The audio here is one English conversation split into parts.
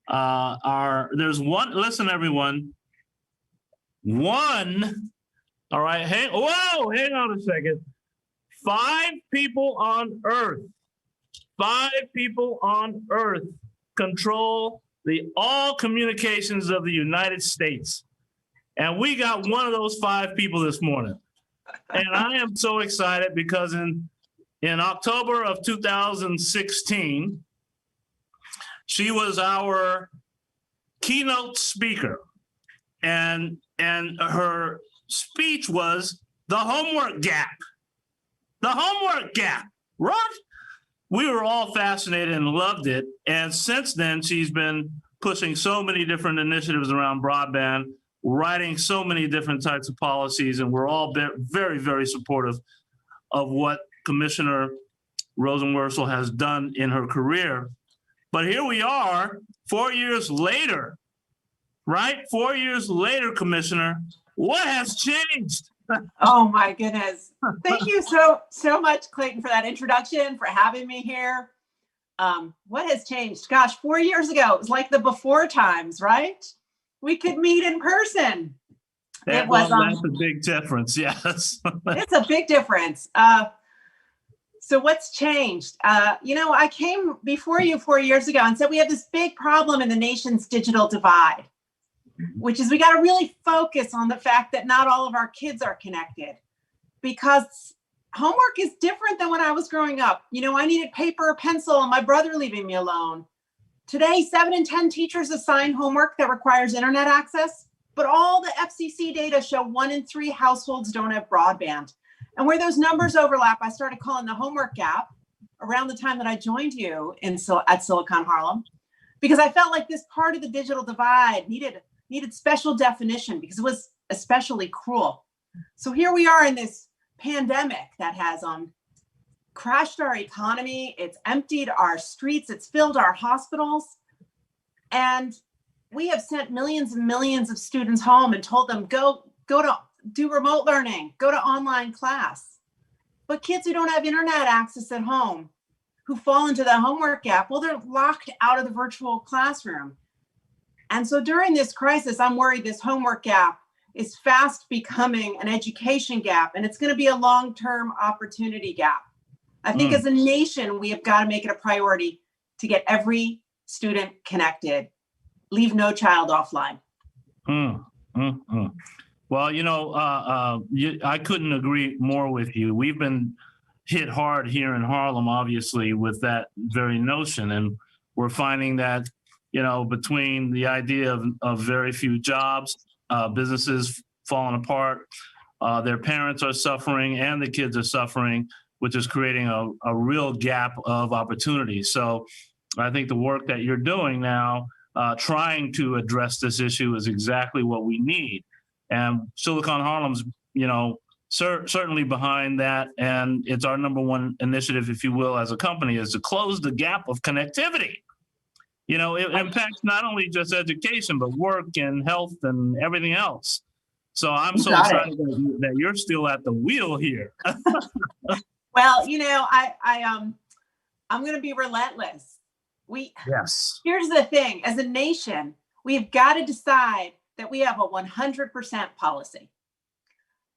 There's one, listen, everyone, one, all right, hang on a second. 5 people on Earth, 5 people on Earth control all communications of the United States. And we got one of those 5 people this morning. And I am so excited because in October of 2016, she was our keynote speaker. And her speech was the homework gap. The homework gap, right? We were all fascinated and loved it. And since then, she's been pushing so many different initiatives around broadband, writing so many different types of policies, and we're all very, very supportive of what Commissioner Rosenworcel has done in her career. But here we are 4 years later, right? 4 years later, Commissioner, what has changed? Oh my goodness. Thank you so much, Clayton, for that introduction, for having me here. What has changed? Gosh, 4 years ago, it was like the before times, right? We could meet in person. That's a big difference, yes. It's a big difference. So what's changed? I came before you 4 years ago and said we have this big problem in the nation's digital divide, which is we got to really focus on the fact that not all of our kids are connected, because homework is different than when I was growing up. I needed paper or pencil and my brother leaving me alone. Today, 7 in 10 teachers assign homework that requires internet access, but all the FCC data show 1 in 3 households don't have broadband. And where those numbers overlap, I started calling the homework gap around the time that I joined you at Silicon Harlem, because I felt like this part of the digital divide needed special definition because it was especially cruel. So here we are in this pandemic that has crashed our economy. It's emptied our streets. It's filled our hospitals. And we have sent millions and millions of students home and told them, go to do remote learning, go to online class. But kids who don't have internet access at home, who fall into the homework gap, well, they're locked out of the virtual classroom. And so during this crisis, I'm worried this homework gap is fast becoming an education gap, and it's going to be a long-term opportunity gap. I think as a nation, we have got to make it a priority to get every student connected, leave no child offline. Well, I couldn't agree more with you. We've been hit hard here in Harlem, obviously, with that very notion. And we're finding that, between the idea of very few jobs, businesses falling apart, their parents are suffering and the kids are suffering, which is creating a real gap of opportunity. So I think the work that you're doing now, trying to address this issue, is exactly what we need. And Silicon Harlem's, certainly behind that. And it's our #1 initiative, if you will, as a company, is to close the gap of connectivity. It impacts not only just education, but work and health and everything else. So I'm so excited that you're still at the wheel here. Well, I'm going to be relentless. Here's the thing. As a nation, we've got to decide that we have a 100% policy.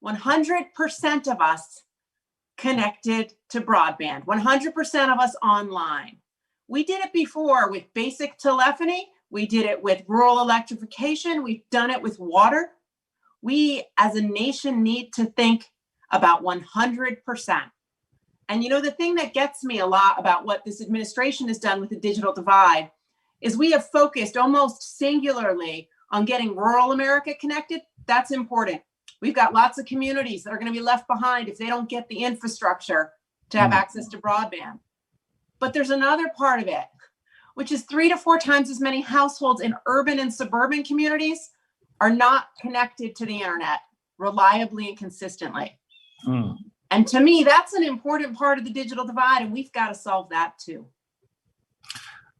100% of us connected to broadband, 100% of us online. We did it before with basic telephony. We did it with rural electrification. We've done it with water. We as a nation need to think about 100%. And the thing that gets me a lot about what this administration has done with the digital divide is we have focused almost singularly on getting rural America connected. That's important. We've got lots of communities that are going to be left behind if they don't get the infrastructure to have access to broadband. But there's another part of it, which is 3 to 4 times as many households in urban and suburban communities are not connected to the internet reliably and consistently. And to me, that's an important part of the digital divide, and we've got to solve that too.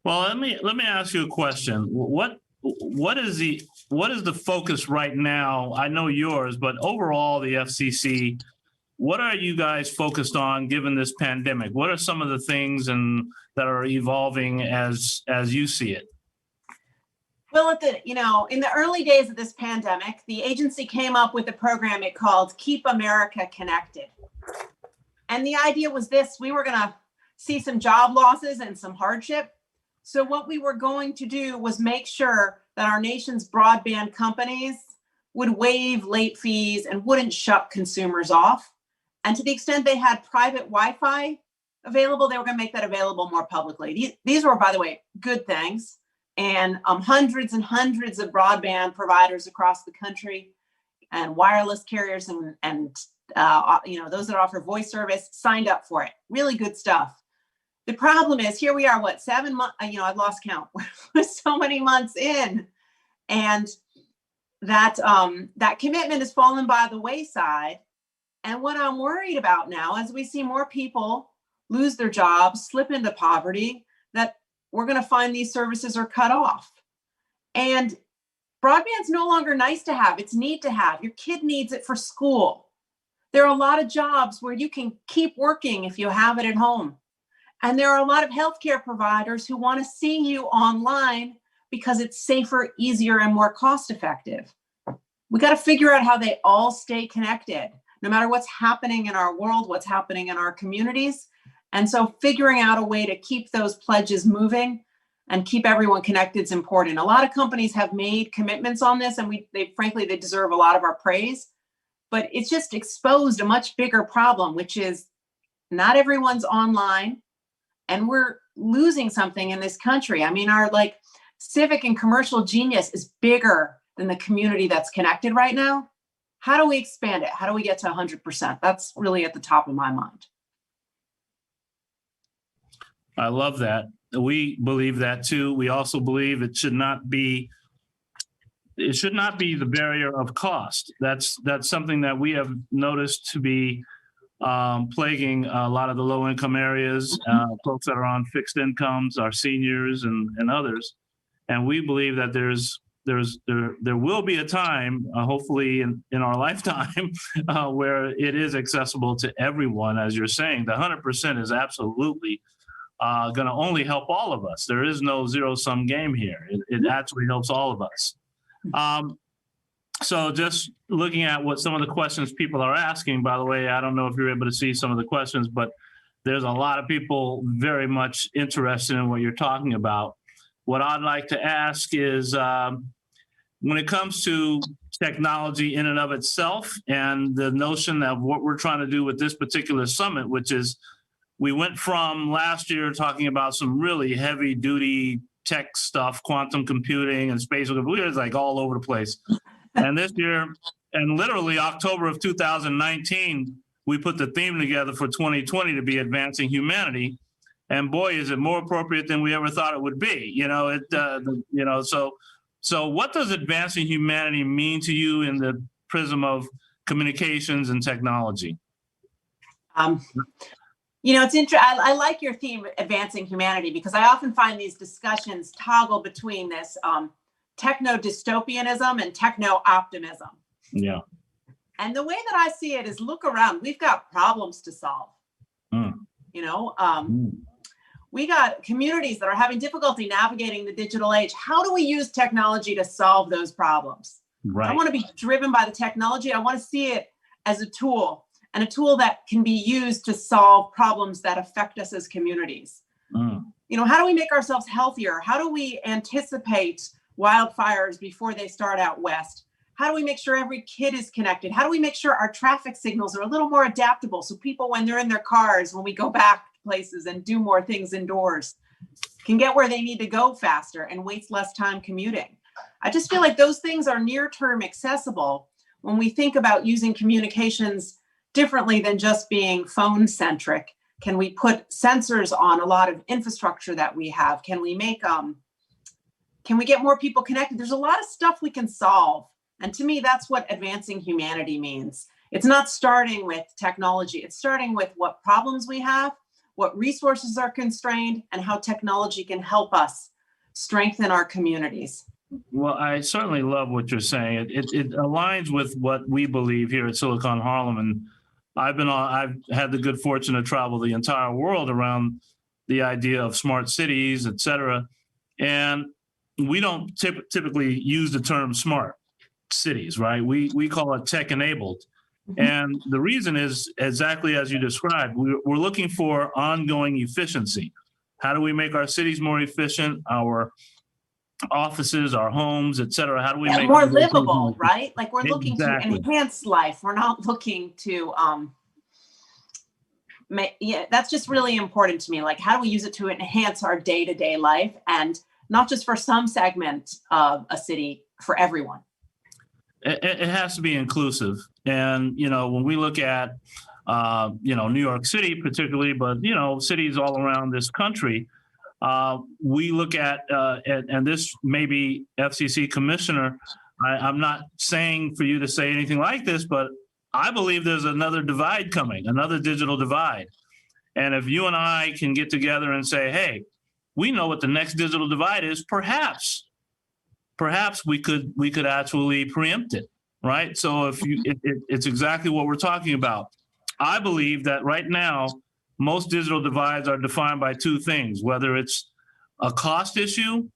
Well, let me ask you a question. What is the focus right now? I know yours, but overall, the FCC, what are you guys focused on given this pandemic? What are some of the things that are evolving as you see it? Well, in the early days of this pandemic, the agency came up with a program it called Keep America Connected. And the idea was this: we were going to see some job losses and some hardship. So what we were going to do was make sure that our nation's broadband companies would waive late fees and wouldn't shut consumers off. And to the extent they had private Wi-Fi available, they were going to make that available more publicly. These were, by the way, good things. And hundreds and hundreds of broadband providers across the country and wireless carriers and those that offer voice service signed up for it. Really good stuff. The problem is, here we are, 7 months, I've lost count. We're so many months in. And that commitment has fallen by the wayside. And what I'm worried about now, as we see more people lose their jobs, slip into poverty, that we're going to find these services are cut off. And broadband's no longer nice to have, it's need to have. Your kid needs it for school. There are a lot of jobs where you can keep working if you have it at home. And there are a lot of healthcare providers who want to see you online because it's safer, easier, and more cost effective. We got to figure out how they all stay connected, no matter what's happening in our world, what's happening in our communities. And so figuring out a way to keep those pledges moving and keep everyone connected is important. A lot of companies have made commitments on this, and frankly, they deserve a lot of our praise. But it's just exposed a much bigger problem, which is not everyone's online, and we're losing something in this country. I mean, our civic and commercial genius is bigger than the community that's connected right now. How do we expand it? How do we get to 100%? That's really at the top of my mind. I love that. We believe that too. We also believe it should not be the barrier of cost. That's something that we have noticed to be plaguing a lot of the low income areas, folks that are on fixed incomes, our seniors and others. And we believe that there will be a time, hopefully in our lifetime, where it is accessible to everyone. As you're saying, the 100% is absolutely going to only help all of us. There is no zero-sum game here. It actually helps all of us. So just looking at what some of the questions people are asking, by the way, I don't know if you're able to see some of the questions, but there's a lot of people very much interested in what you're talking about. What I'd like to ask is, when it comes to technology in and of itself and the notion of what we're trying to do with this particular summit, which is we went from last year talking about some really heavy duty tech stuff, quantum computing and spatial computing, it's like all over the place. And this year, and literally October of 2019, we put the theme together for 2020 to be advancing humanity. And boy, is it more appropriate than we ever thought it would be. So what does advancing humanity mean to you in the prism of communications and technology? It's interesting. I like your theme, advancing humanity, because I often find these discussions toggle between this techno-dystopianism and techno-optimism. Yeah. And the way that I see it is, look around. We've got problems to solve. We got communities that are having difficulty navigating the digital age. How do we use technology to solve those problems? Right. I want to be driven by the technology. I want to see it as a tool, and a tool that can be used to solve problems that affect us as communities. How do we make ourselves healthier? How do we anticipate wildfires before they start out west? How do we make sure every kid is connected? How do we make sure our traffic signals are a little more adaptable so people, when they're in their cars, when we go back to places and do more things indoors, can get where they need to go faster and waste less time commuting? I just feel like those things are near-term accessible when we think about using communications differently than just being phone-centric. Can we put sensors on a lot of infrastructure that we have? Can we get more people connected? There's a lot of stuff we can solve. And to me, that's what advancing humanity means. It's not starting with technology. It's starting with what problems we have, what resources are constrained, and how technology can help us strengthen our communities. Well, I certainly love what you're saying. It aligns with what we believe here at Silicon Harlem. And I've had the good fortune to travel the entire world around the idea of smart cities, et cetera. And we don't typically use the term smart cities, right? We call it tech enabled. And the reason is exactly as you described. We're looking for ongoing efficiency. How do we make our cities more efficient? Our offices, our homes, et cetera. How do we make more livable, right? Like we're looking to Exactly. enhance life. We're not looking to, yeah, that's just really important to me. Like, how do we use it to enhance our day-to-day life, and not just for some segment of a city, for everyone? It has to be inclusive. And, when we look at, New York City particularly, but, cities all around this country, we look at, and this may be FCC commissioner, I'm not saying for you to say anything like this, but I believe there's another divide coming, another digital divide. And if you and I can get together and say, hey, we know what the next digital divide is, perhaps we could actually preempt it, right? So if it's exactly what we're talking about. I believe that right now, most digital divides are defined by two things, whether it's a cost issue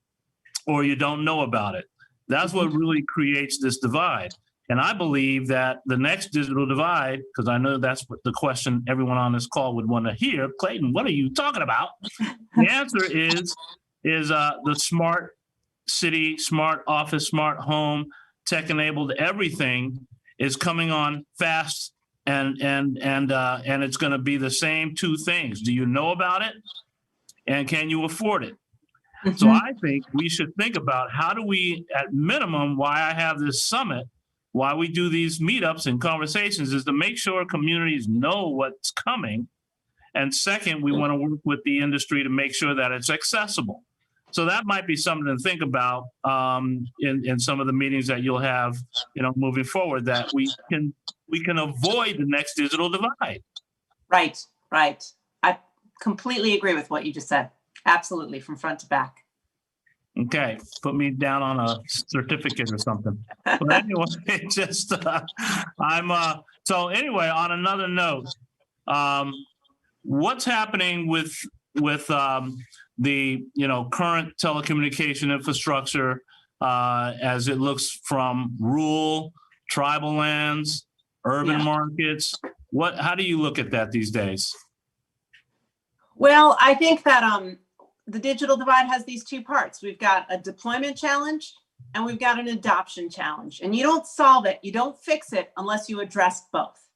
or you don't know about it. That's what really creates this divide. And I believe that the next digital divide, because I know that's what the question everyone on this call would want to hear, Clayton, what are you talking about? The answer is the smart city, smart office, smart home, tech-enabled everything is coming on fast, and it's going to be the same two things. Do you know about it, and can you afford it? Mm-hmm. So I think we should think about how do we, at minimum, why I have this summit, why we do these meetups and conversations, is to make sure communities know what's coming, and second, we want to work with the industry to make sure that it's accessible. So that might be something to think about in some of the meetings that you'll have, moving forward, that we can avoid the next digital divide. Right. I completely agree with what you just said. Absolutely, from front to back. Okay, put me down on a certificate or something. But anyway, so anyway, on another note, what's happening with the current telecommunication infrastructure as it looks from rural, tribal lands, urban markets? How do you look at that these days? Well, I think that the digital divide has these two parts. We've got a deployment challenge and we've got an adoption challenge. And you don't solve it, you don't fix it unless you address both.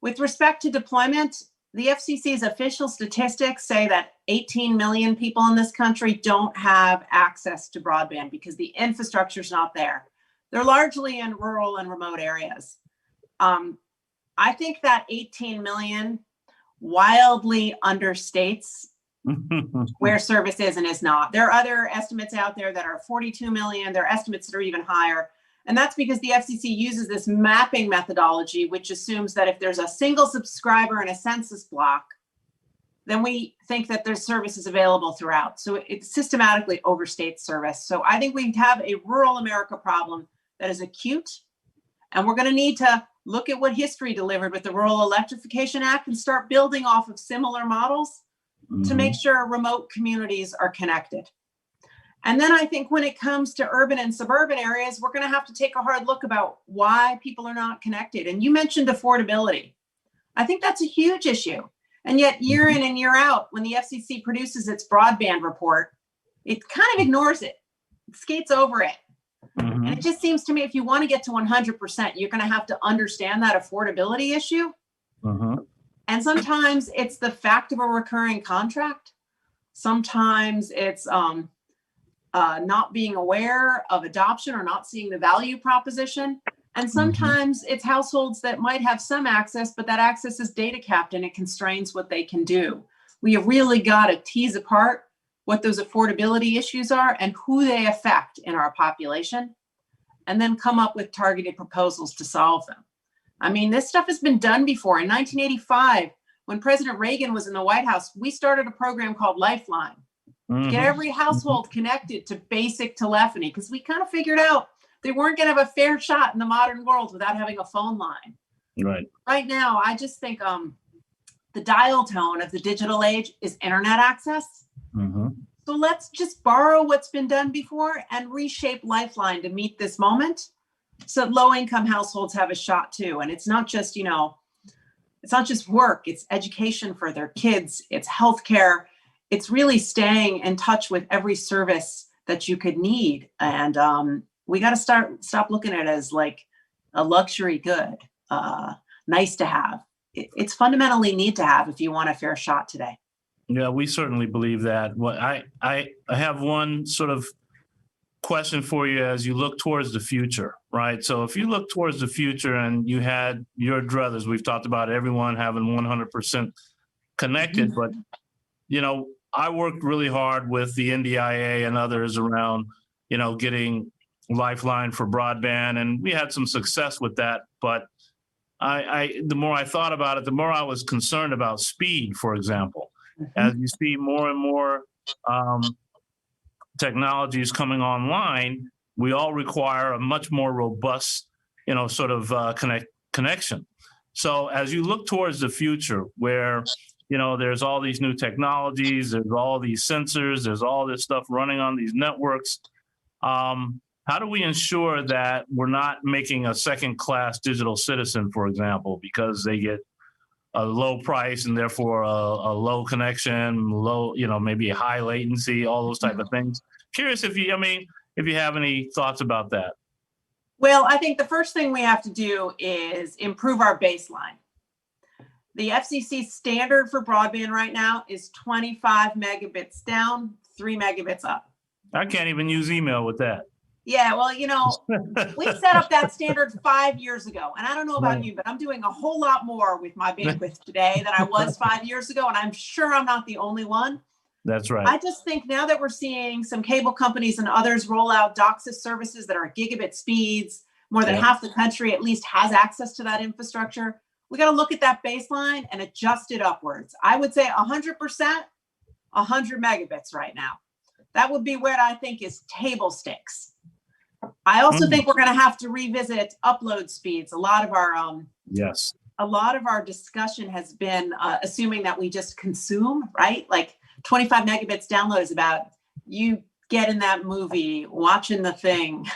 With respect to deployment, the FCC's official statistics say that 18 million people in this country don't have access to broadband because the infrastructure is not there. They're largely in rural and remote areas. I think that 18 million wildly understates where service is and is not. There are other estimates out there that are 42 million. There are estimates that are even higher. And that's because the FCC uses this mapping methodology, which assumes that if there's a single subscriber in a census block, then we think that there's services available throughout. So it systematically overstates service. So I think we have a rural America problem that is acute, and we're going to need to look at what history delivered with the Rural Electrification Act and start building off of similar models to make sure remote communities are connected. And then I think when it comes to urban and suburban areas, we're going to have to take a hard look about why people are not connected. And you mentioned affordability. I think that's a huge issue. And yet year in and year out, when the FCC produces its broadband report, it kind of ignores it, skates over it. And it just seems to me if you want to get to 100%, you're going to have to understand that affordability issue. And sometimes it's the fact of a recurring contract. Sometimes it's not being aware of adoption or not seeing the value proposition. And sometimes it's households that might have some access, but that access is data capped and it constrains what they can do. We have really got to tease apart what those affordability issues are and who they affect in our population, and then come up with targeted proposals to solve them. I mean, this stuff has been done before. In 1985, when President Reagan was in the White House, we started a program called Lifeline. Get every household connected to basic telephony, because we kind of figured out they weren't going to have a fair shot in the modern world without having a phone line. Right now, I just think the dial tone of the digital age is internet access. So So let's just borrow what's been done before and reshape Lifeline to meet this moment so low-income households have a shot too. And it's not just, it's not just work, it's education for their kids, it's healthcare, it's really staying in touch with every service that you could need. And we got to stop looking at it as like a luxury good, nice to have. It's fundamentally need to have if you want a fair shot today. Yeah, we certainly believe that. Well, I have one sort of question for you as you look towards the future, right? So if you look towards the future and you had your druthers, we've talked about everyone having 100% connected, but I worked really hard with the NDIA and others around, getting Lifeline for broadband, and we had some success with that. But the more I thought about it, the more I was concerned about speed, for example. As you see more and more technologies coming online, we all require a much more robust, connection. So as you look towards the future where, there's all these new technologies, there's all these sensors, there's all this stuff running on these networks, how do we ensure that we're not making a second-class digital citizen, for example, because they get a low price and therefore a low connection, low, maybe a high latency, all those type of things. Curious if you have any thoughts about that. Well, I think the first thing we have to do is improve our baseline. The FCC standard for broadband right now is 25 megabits down, 3 megabits up. I can't even use email with that. Yeah, well, we set up that standard 5 years ago. And I don't know about you, but I'm doing a whole lot more with my bandwidth today than I was 5 years ago. And I'm sure I'm not the only one. That's right. I just think now that we're seeing some cable companies and others roll out DOCSIS services that are gigabit speeds, more than half the country at least has access to that infrastructure. We got to look at that baseline and adjust it upwards. I would say 100%, 100 megabits right now. That would be where I think is table stakes. I also think we're going to have to revisit upload speeds. A lot of our discussion has been assuming that we just consume, right? Like 25 megabits download is about you getting that movie, watching the thing.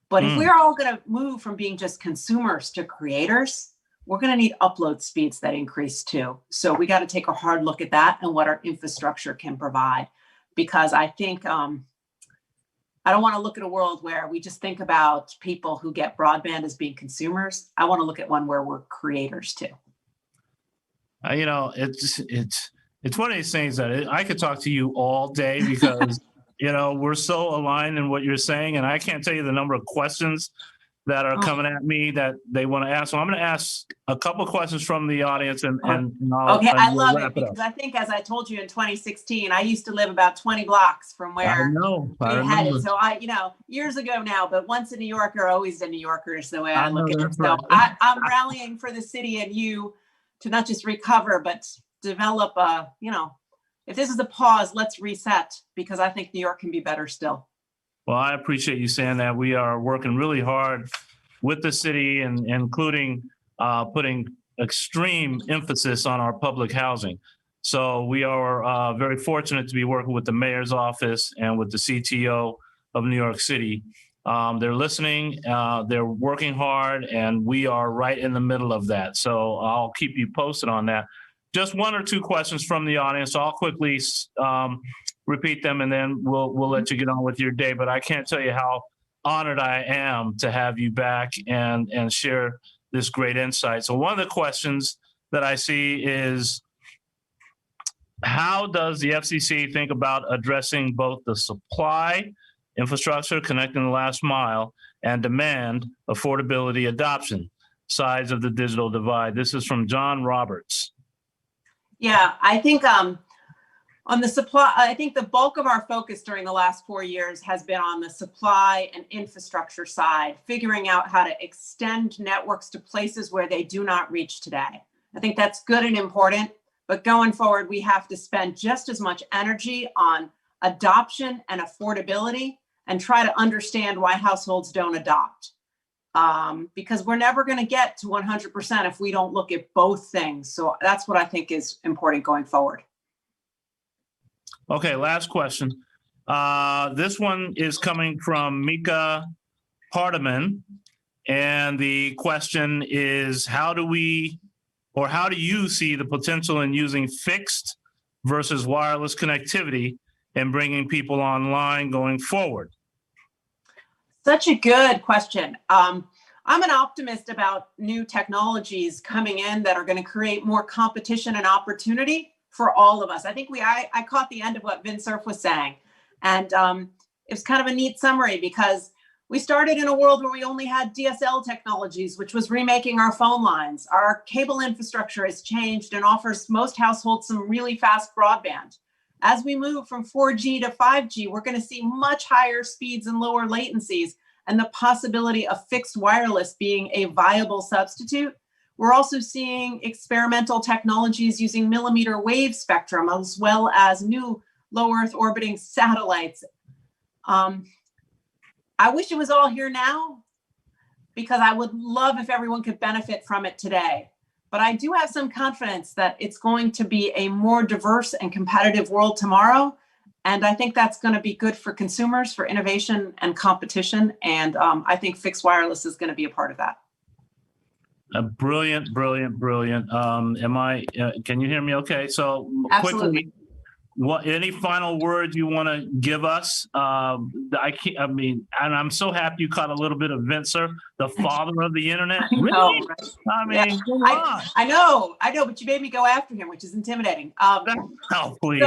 But if we're all going to move from being just consumers to creators, we're going to need upload speeds that increase too. So we got to take a hard look at that and what our infrastructure can provide, because I think I don't want to look at a world where we just think about people who get broadband as being consumers. I want to look at one where we're creators too. It's one of these things that I could talk to you all day because, we're so aligned in what you're saying. And I can't tell you the number of questions that are coming at me that they want to ask. So I'm going to ask a couple of questions from the audience and I love it because I think, as I told you in 2016, I used to live about 20 blocks from where we headed. So years ago now, but once a New Yorker, always a New Yorker is the way I look at it. So I'm rallying for the city and you to not just recover, but develop if this is a pause, let's reset, because I think New York can be better still. Well, I appreciate you saying that. We are working really hard with the city and including putting extreme emphasis on our public housing. So we are very fortunate to be working with the mayor's office and with the CTO of New York City. They're listening, they're working hard, and we are right in the middle of that. So I'll keep you posted on that. Just one or two questions from the audience. I'll quickly repeat them, and then we'll let you get on with your day. But I can't tell you how honored I am to have you back and share this great insight. So one of the questions that I see is, how does the FCC think about addressing both the supply, infrastructure, connecting the last mile, and demand, affordability, adoption, sides of the digital divide? This is from John Roberts. Yeah, I think on the supply, I think the bulk of our focus during the last 4 years has been on the supply and infrastructure side, figuring out how to extend networks to places where they do not reach today. I think that's good and important, but going forward, we have to spend just as much energy on adoption and affordability and try to understand why households don't adopt. Because we're never going to get to 100% if we don't look at both things. So that's what I think is important going forward. Okay, last question. This one is coming from Mika Hardiman. And the question is, how do you see the potential in using fixed versus wireless connectivity and bringing people online going forward? Such a good question. I'm an optimist about new technologies coming in that are going to create more competition and opportunity for all of us. I think I caught the end of what Vin Cerf was saying. And it was kind of a neat summary because we started in a world where we only had DSL technologies, which was remaking our phone lines. Our cable infrastructure has changed and offers most households some really fast broadband. As we move from 4G to 5G, we're going to see much higher speeds and lower latencies, and the possibility of fixed wireless being a viable substitute. We're also seeing experimental technologies using millimeter wave spectrum, as well as new low Earth orbiting satellites. I wish it was all here now, because I would love if everyone could benefit from it today. But I do have some confidence that it's going to be a more diverse and competitive world tomorrow. And I think that's going to be good for consumers, for innovation and competition. And I think fixed wireless is going to be a part of that. Brilliant, brilliant, brilliant. Can you hear me okay? So Absolutely. quickly, any final words you want to give us? And I'm so happy you caught a little bit of Vin Cerf, the father of the internet. I know, Really? right? I mean, Yeah. come on. I know, but you made me go after him, which is intimidating. Oh, please.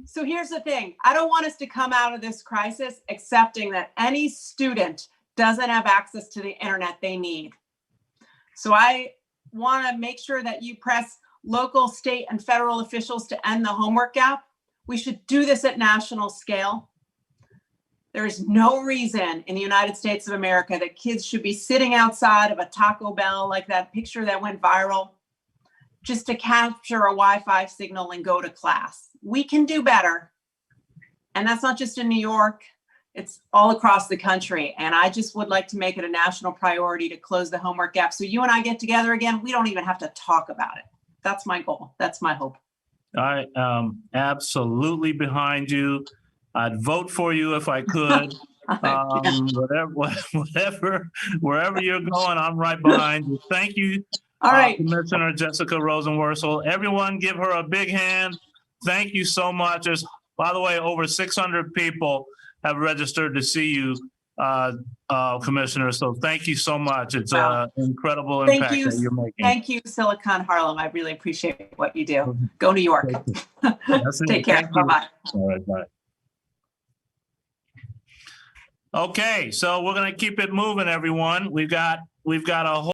So here's the thing. I don't want us to come out of this crisis accepting that any student doesn't have access to the internet they need. So I want to make sure that you press local, state, and federal officials to end the homework gap. We should do this at national scale. There is no reason in the United States of America that kids should be sitting outside of a Taco Bell, like that picture that went viral, just to capture a Wi-Fi signal and go to class. We can do better. And that's not just in New York, it's all across the country. And I just would like to make it a national priority to close the homework gap. So you and I get together again, we don't even have to talk about it. That's my goal. That's my hope. I am absolutely behind you. I'd vote for you if I could. Wherever you're going, I'm right behind you. Thank you, All right. Commissioner Jessica Rosenworcel. Everyone give her a big hand. Thank you so much. There's, by the way, over 600 people have registered to see you, Commissioner. So thank you so much. It's an incredible impact that you're making. Thank you, Silicon Harlem. I really appreciate what you do. Go New York. Take care. Bye-bye. All right, bye. Okay, so we're going to keep it moving, everyone. We've got a whole